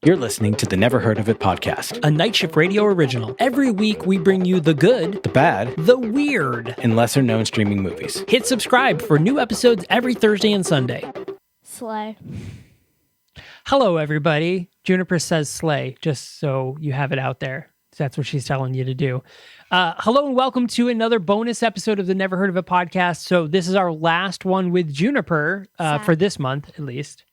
You're listening to the Never Heard of It podcast, a Night Shift Radio original. Every week we bring you the good, the bad, the weird, and lesser known streaming movies. Hit subscribe for new episodes every Thursday and Sunday. Slay. Hello, everybody. Juniper says slay, just so you have it out there. That's what she's telling you to do. Hello and welcome to another bonus episode of the Never Heard of It podcast. So this is our last one with Juniper for this month, at least.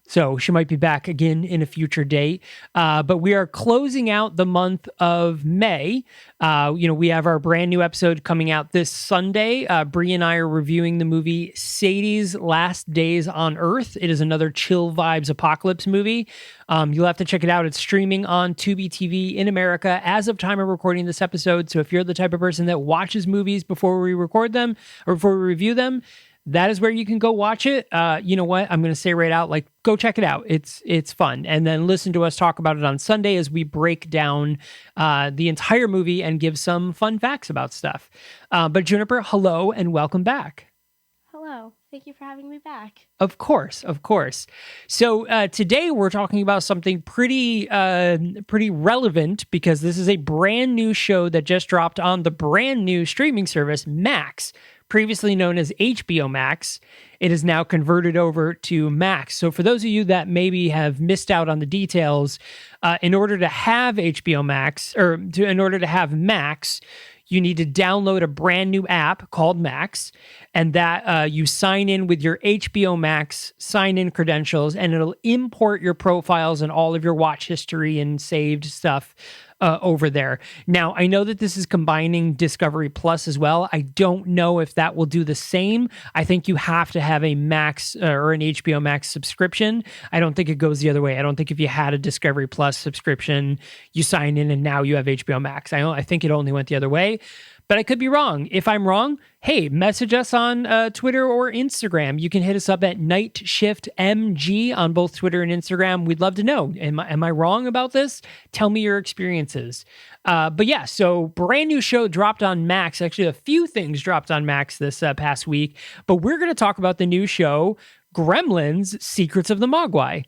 So she might be back again in a future date. But we are closing out the month of May. We have our brand new episode coming out this Sunday. Bree and I are reviewing the movie Sadie's Last Days on Earth. It is another chill vibes apocalypse movie. You'll have to check it out. It's streaming on Tubi TV in America as of time of recording this episode. So if you're the type of person that watches movies before we record them or before we review them, that is where you can go watch it. You know what? I'm going to say right out, go check it out. It's fun. And then listen to us talk about it on Sunday as we break down the entire movie and give some fun facts about stuff. But Juniper, hello and welcome back. Hello. Thank you for having me back. Of course. So today we're talking about something pretty relevant because this is a brand new show that just dropped on the brand new streaming service, Max. Previously known as HBO Max. It is now converted over to Max. So for those of you that maybe have missed out on the details, in order to have HBO Max, in order to have Max, you need to download a brand new app called Max, and that you sign in with your HBO Max sign-in credentials, and it'll import your profiles and all of your watch history and saved stuff over there. Now, I know that this is combining Discovery Plus as well. I don't know if that will do the same. I think you have to have a Max or an HBO Max subscription. I don't think it goes the other way. I don't think if you had a Discovery Plus subscription, you sign in and now you have HBO Max. I think it only went the other way. But I could be wrong. If I'm wrong, hey, message us on Twitter or Instagram. You can hit us up at Night Shift MG on both Twitter and Instagram. We'd love to know. Am I wrong about this? Tell me your experiences. But yeah, so brand new show dropped on Max. Actually, a few things dropped on Max this past week. But we're going to talk about the new show, Gremlins: Secrets of the Mogwai.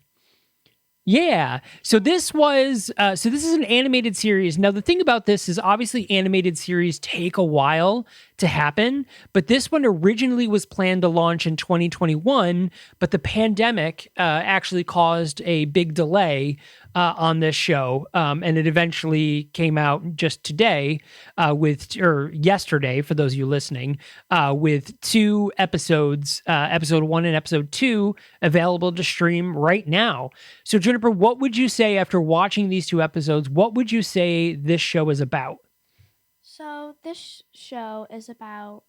Yeah. So this is an animated series. Now, the thing about this is obviously animated series take a while to happen, but this one originally was planned to launch in 2021, but the pandemic actually caused a big delay on this show. And it eventually came out just today yesterday, for those of you listening, with 2 episodes, episode 1 and episode 2, available to stream right now. So Juniper, what would you say after watching these 2 episodes, what would you say this show is about? So this show is about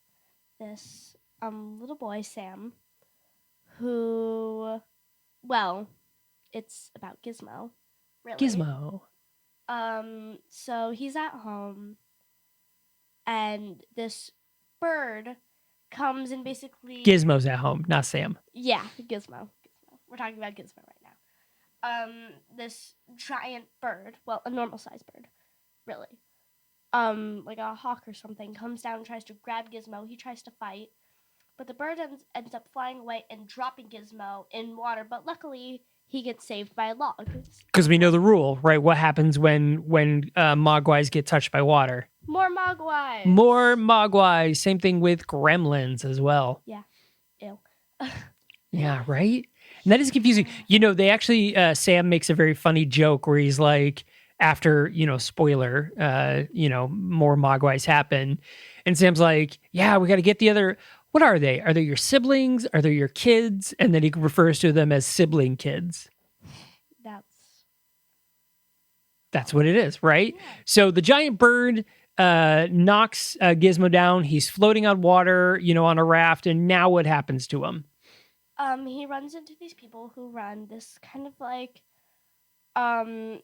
this little boy, Sam, it's about Gizmo. Really. Gizmo. So he's at home, and this bird comes and basically... Gizmo's at home, not Sam. Yeah, Gizmo. We're talking about Gizmo right now. This giant bird, a normal-sized bird, really, like a hawk or something, comes down and tries to grab Gizmo. He tries to fight, but the bird ends up flying away and dropping Gizmo in water, but luckily he gets saved by a log. Because we know the rule, right? What happens when Mogwais get touched by water? More Mogwai. More Mogwai. Same thing with Gremlins as well. Yeah. Ew. Yeah, right? And that is confusing. They actually, Sam makes a very funny joke where he's like, after, spoiler, more Mogwais happen. And Sam's like, yeah, we got to get the other... What are they? Are they your siblings? Are they your kids? And then he refers to them as sibling kids. That's what it is, right? Yeah. So the giant bird knocks Gizmo down. He's floating on water, on a raft. And now what happens to him? He runs into these people who run this kind of like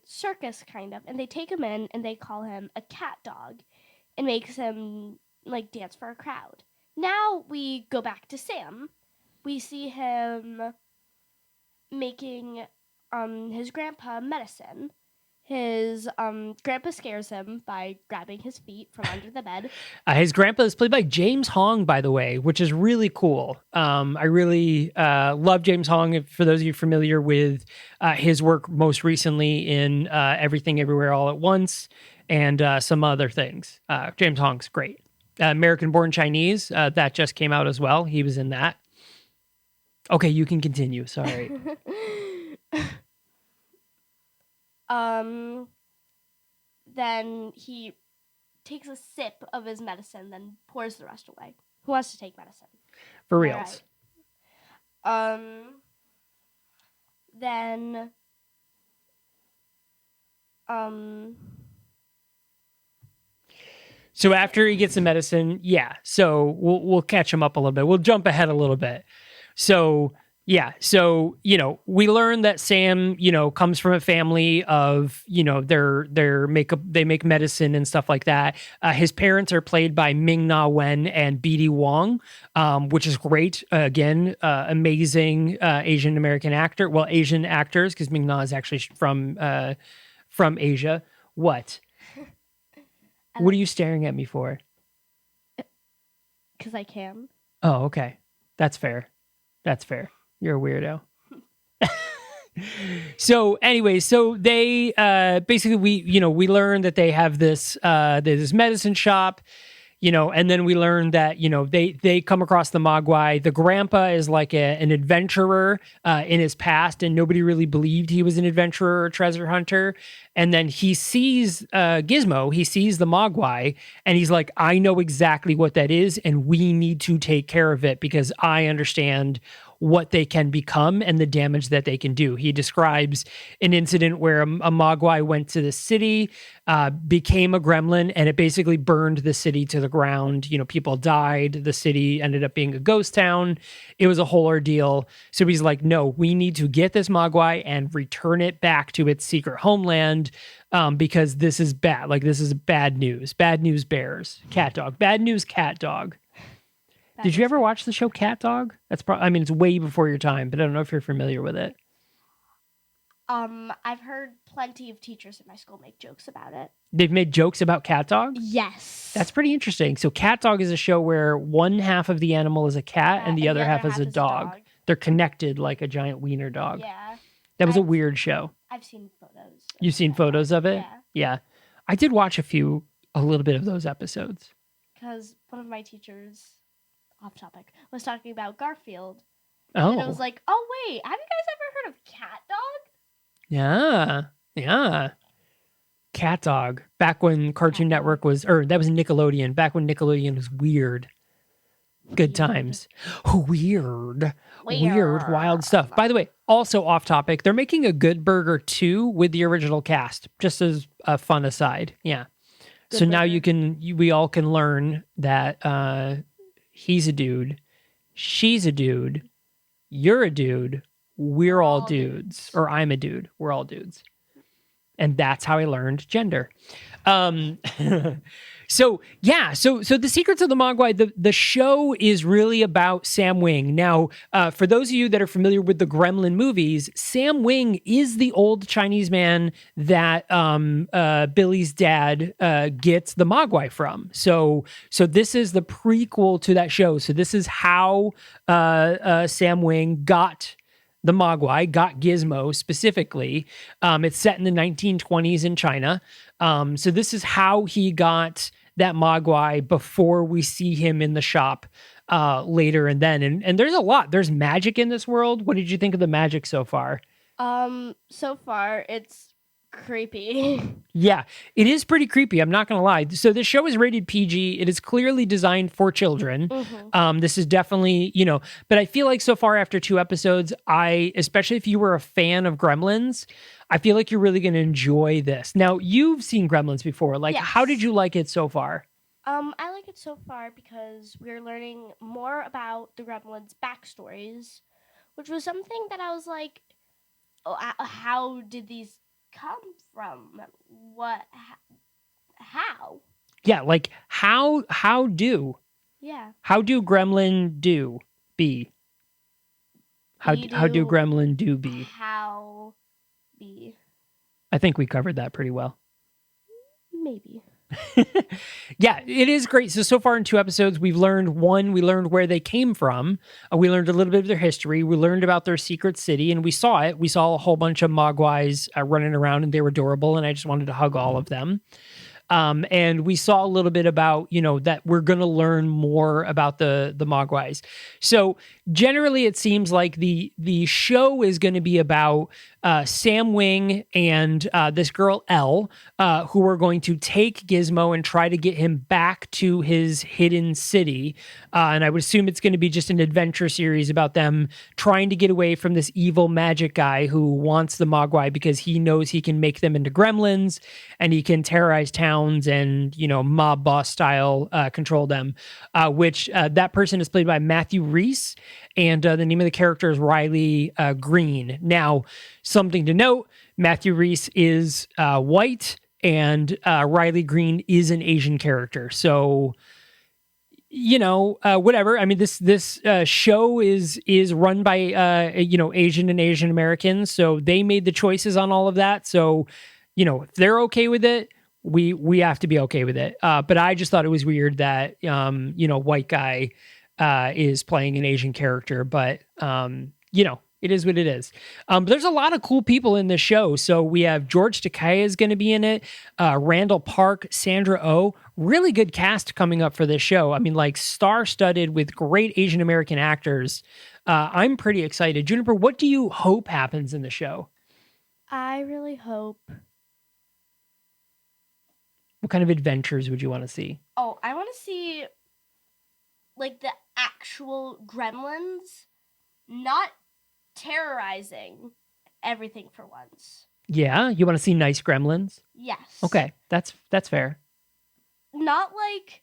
circus kind of. And they take him in and they call him a cat dog and makes him like dance for a crowd. Now we go back to Sam. We see him making his grandpa medicine, His grandpa scares him by grabbing his feet from under the bed. His grandpa is played by James Hong, by the way, which is really cool. I really love James Hong. For those of you familiar with his work most recently in Everything Everywhere All at Once and some other things. James Hong's great. American Born Chinese, that just came out as well. He was in that. Okay, you can continue. Sorry. Then he takes a sip of his medicine, then pours the rest away. Who wants to take medicine? For reals. Right. Then So after he gets the medicine, yeah. So we'll catch him up a little bit. We'll jump ahead a little bit. So yeah. So we learn that Sam, comes from a family of they make medicine and stuff like that. His parents are played by Ming-Na Wen and BD Wong, which is great. Again, amazing Asian American actor. Well, Asian actors, because Ming-Na is actually from Asia. What? What are you staring at me for? Because I can. Oh, okay. That's fair. You're a weirdo. So anyway, so they basically we learn that they have this this medicine shop, and then we learn that they come across the Mogwai. The grandpa is like an adventurer in his past, and nobody really believed he was an adventurer or treasure hunter. And then he sees Gizmo, he sees the Mogwai, and he's like, I know exactly what that is, and we need to take care of it because I understand what they can become and the damage that they can do. He describes an incident where a Mogwai went to the city, became a gremlin, and it basically burned the city to the ground. People died. The city ended up being a ghost town. It was a whole ordeal. So he's like, no, we need to get this Mogwai and return it back to its secret homeland because this is bad. Like, this is bad news. Bad news bears. Cat dog. Bad news cat dog. Did you ever watch the show Cat Dog? That's probably, it's way before your time, but I don't know if you're familiar with it. I've heard plenty of teachers in my school make jokes about it. They've made jokes about Cat Dog? Yes. That's pretty interesting. So Cat Dog is a show where one half of the animal is a cat and the other half is a dog. They're connected like a giant wiener dog. Yeah. That was a weird show. I've seen photos. You've seen photos of it? Yeah. Yeah. I did watch a little bit of those episodes. Because one of my teachers, off topic, was talking about Garfield. Oh. And I was like, oh, wait, have you guys ever heard of Cat Dog? Yeah. Cat Dog. Back when Cartoon Network was, or that was Nickelodeon, back when Nickelodeon was weird. Good times. Weird, wild stuff. By the way, also off topic, they're making a Good Burger 2 with the original cast, just as a fun aside. Yeah. Good so burger. Now we all can learn that he's a dude, she's a dude, you're a dude, we're all dudes. Or I'm a dude, we're all dudes. And that's how I learned gender. So the Secrets of the Mogwai, the show is really about Sam Wing. Now, for those of you that are familiar with the Gremlin movies, Sam Wing is the old Chinese man that Billy's dad gets the Mogwai from. So this is the prequel to that show. So this is how Sam Wing got the Mogwai, got Gizmo specifically. It's set in the 1920s in China. So this is how he got that Mogwai before we see him in the shop later and then. And there's a lot. There's magic in this world. What did you think of the magic so far? So far, it's creepy. Yeah, it is pretty creepy. I'm not going to lie. So this show is rated PG. It is clearly designed for children. Mm-hmm. This is definitely, but I feel like so far after 2 episodes, especially if you were a fan of Gremlins, I feel like you're really going to enjoy this. Now, you've seen Gremlins before. Like, yes. How did you like it so far? I like it so far because we're learning more about the Gremlins' backstories, which was something that I was like, oh, how did these come from? What? How? Yeah, like how do? Yeah. How do Gremlin do be? How do Gremlin do be? How be? I think we covered that pretty well. Maybe. Yeah, it is great. So far in 2 episodes, we learned where they came from. We learned a little bit of their history. We learned about their secret city, and we saw it. We saw a whole bunch of Mogwais running around, and they were adorable, and I just wanted to hug all of them. And we saw a little bit about, that we're going to learn more about the Mogwais. So generally, it seems like the show is going to be about Sam Wing and this girl Elle, who are going to take Gizmo and try to get him back to his hidden city. And I would assume it's going to be just an adventure series about them trying to get away from this evil magic guy who wants the Mogwai because he knows he can make them into gremlins and he can terrorize towns and, mob boss style control them, which that person is played by Matthew Rhys. And the name of the character is Riley Green. Now, something to note, Matthew Rhys is white and Riley Green is an Asian character. So, whatever. I mean, this show is run by, Asian and Asian Americans. So they made the choices on all of that. So, if they're okay with it, we have to be okay with it. But I just thought it was weird that, white guy is playing an Asian character, but it is what it is. But there's a lot of cool people in this show. So we have George Takei is going to be in it. Randall Park, Sandra Oh, really good cast coming up for this show. I mean, like star-studded with great Asian American actors. I'm pretty excited. Juniper, what do you hope happens in the show? I really hope. What kind of adventures would you want to see? Oh, I want to see like the actual gremlins not terrorizing everything for once. Yeah, you want to see nice gremlins? Yes. Okay, that's fair. Not like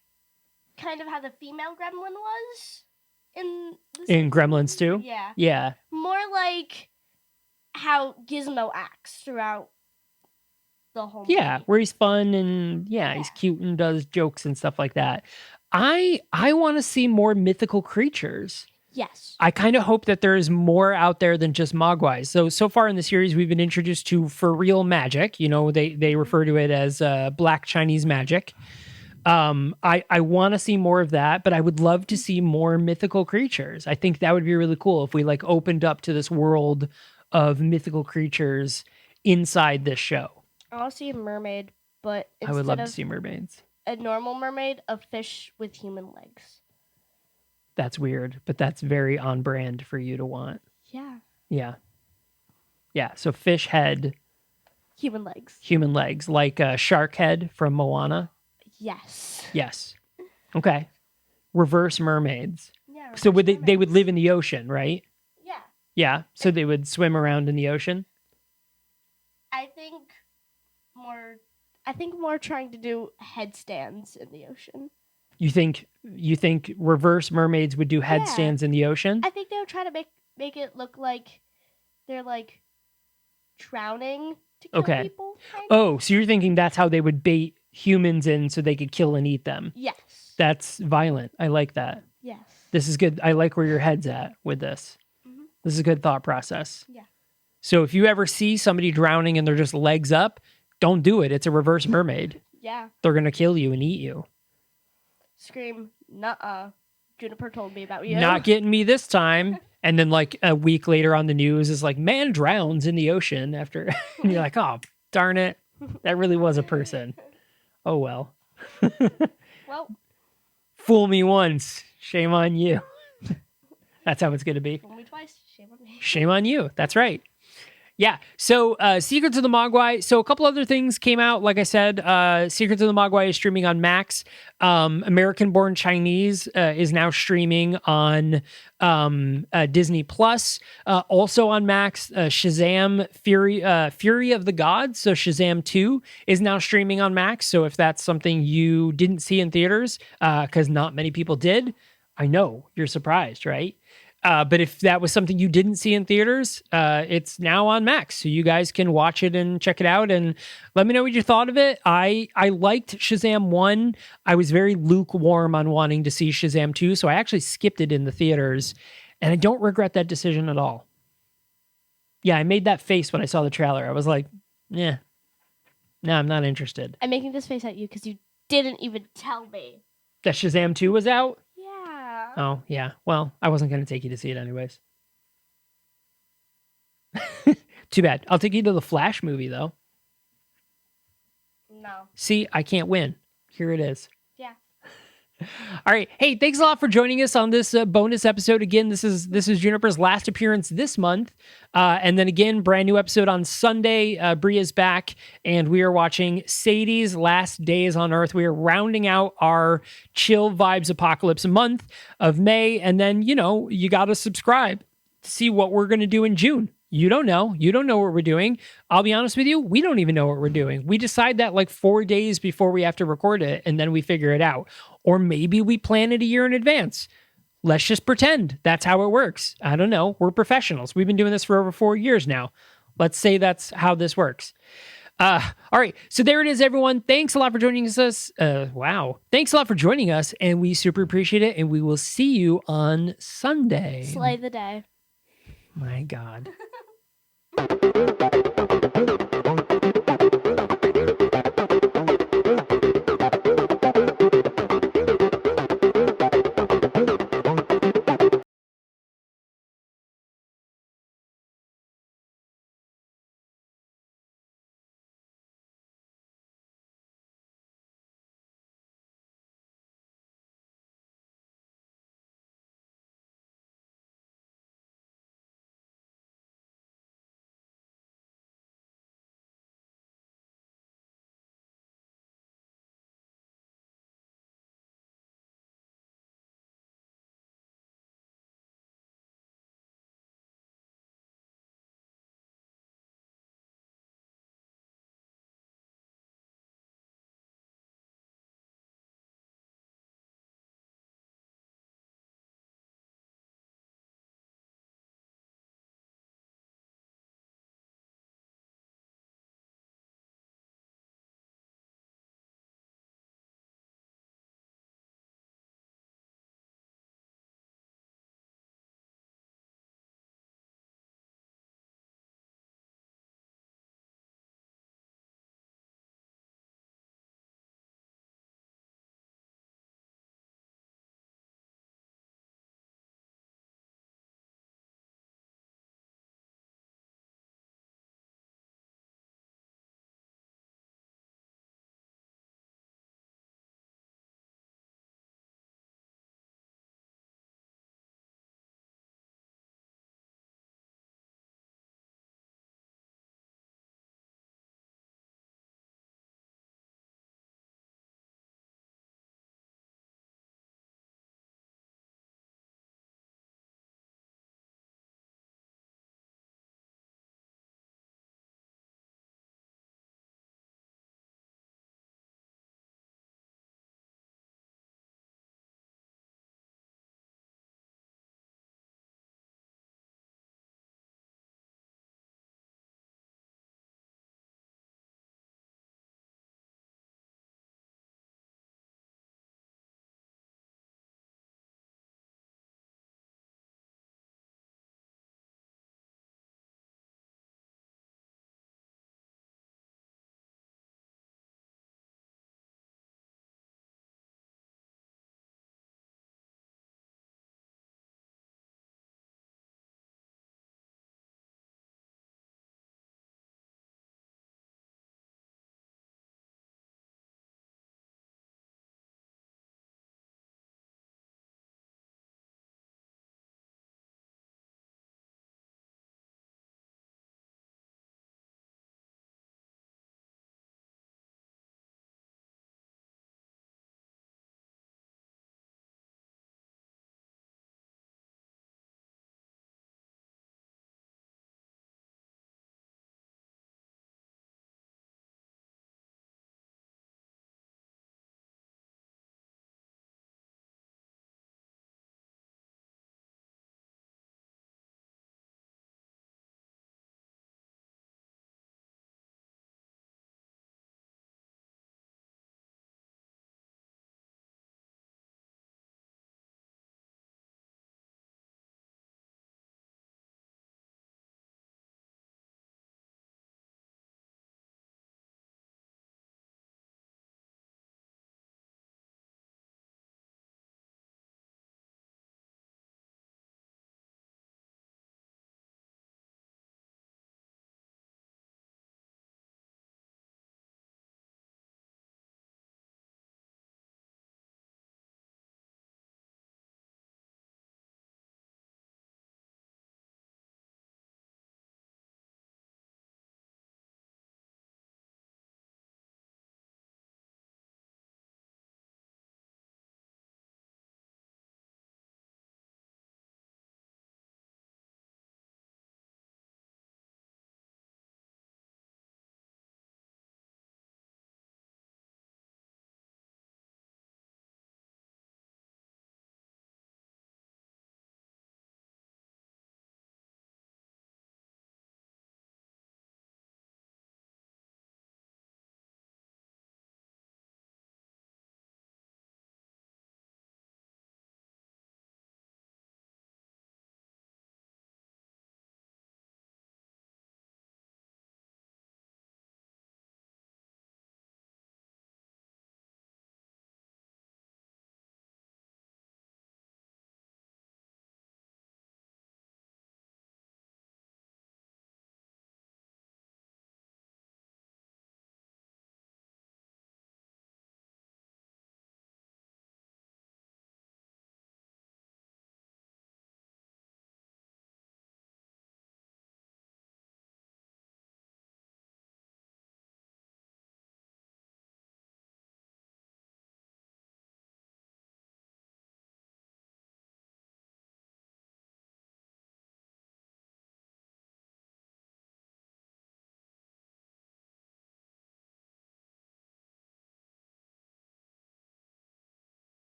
kind of how the female gremlin was in Gremlins 2? Yeah. Yeah. More like how Gizmo acts throughout the whole movie. Yeah, where he's fun and he's cute and does jokes and stuff like that. I want to see more mythical creatures. Yes. I kind of hope that there is more out there than just Mogwai. So far in the series, we've been introduced to for real magic. They refer to it as black Chinese magic. I want to see more of that, but I would love to see more mythical creatures. I think that would be really cool if we opened up to this world of mythical creatures inside this show. I want to see a mermaid, but I would love to see mermaids. A normal mermaid, a fish with human legs. That's weird, but that's very on brand for you to want. Yeah. Yeah. Yeah, so fish head. Human legs. Human legs, like a shark head from Moana. Yes. Yes. Okay. Reverse mermaids. Yeah. So they would live in the ocean, right? Yeah. Yeah. So they would swim around in the ocean? I think more trying to do headstands in the ocean. You think reverse mermaids would do headstands in the ocean? I think they would try to make it look like they're drowning to kill people. Oh, so you're thinking that's how they would bait humans in so they could kill and eat them? Yes. That's violent. I like that. Yes. This is good. I like where your head's at with this. Mm-hmm. This is a good thought process. Yeah. So if you ever see somebody drowning and they're just legs up, don't do it. It's a reverse mermaid. Yeah. They're going to kill you and eat you. Scream, nuh-uh. Juniper told me about you. Not getting me this time. And then a week later on the news is man drowns in the ocean after. And you're like, oh, darn it. That really was a person. Oh, well. Well. Fool me once. Shame on you. That's how it's going to be. Fool me twice. Shame on me. Shame on you. That's right. Yeah. So Secrets of the Mogwai. So a couple other things came out. Like I said, Secrets of the Mogwai is streaming on Max. American Born Chinese is now streaming on Disney Plus. Also on Max, Shazam Fury of the Gods. So Shazam 2 is now streaming on Max. So if that's something you didn't see in theaters, because not many people did, I know you're surprised, right? But if that was something you didn't see in theaters, it's now on Max. So you guys can watch it and check it out and let me know what you thought of it. I liked Shazam 1. I was very lukewarm on wanting to see Shazam 2. So I actually skipped it in the theaters and I don't regret that decision at all. Yeah, I made that face when I saw the trailer. I was like, yeah, No, I'm not interested. I'm making this face at you because you didn't even tell me. That Shazam 2 was out? Yeah. Oh, yeah. Well, I wasn't going to take you to see it anyways. Too bad. I'll take you to the Flash movie, though. No. See, I can't win. Here it is. Yeah. All right. Hey, thanks a lot for joining us on this bonus episode. Again, this is Juniper's last appearance this month. And then again, brand new episode on Sunday. Bria's back, and we are watching Sadie's Last Days on Earth. We are rounding out our chill vibes apocalypse month of May. And then, you got to subscribe to see what we're going to do in June. You don't know. You don't know what we're doing. I'll be honest with you. We don't even know what we're doing. We decide that like 4 days before we have to record it, and then we figure it out. Or maybe we plan it a year in advance. Let's just pretend that's how it works. I don't know. We're professionals. We've been doing this for over 4 years now. Let's say that's how this works. All right. So there it is, everyone. Thanks a lot for joining us. Wow. Thanks a lot for joining us, and we super appreciate it. And we will see you on Sunday. Slay the day. My God.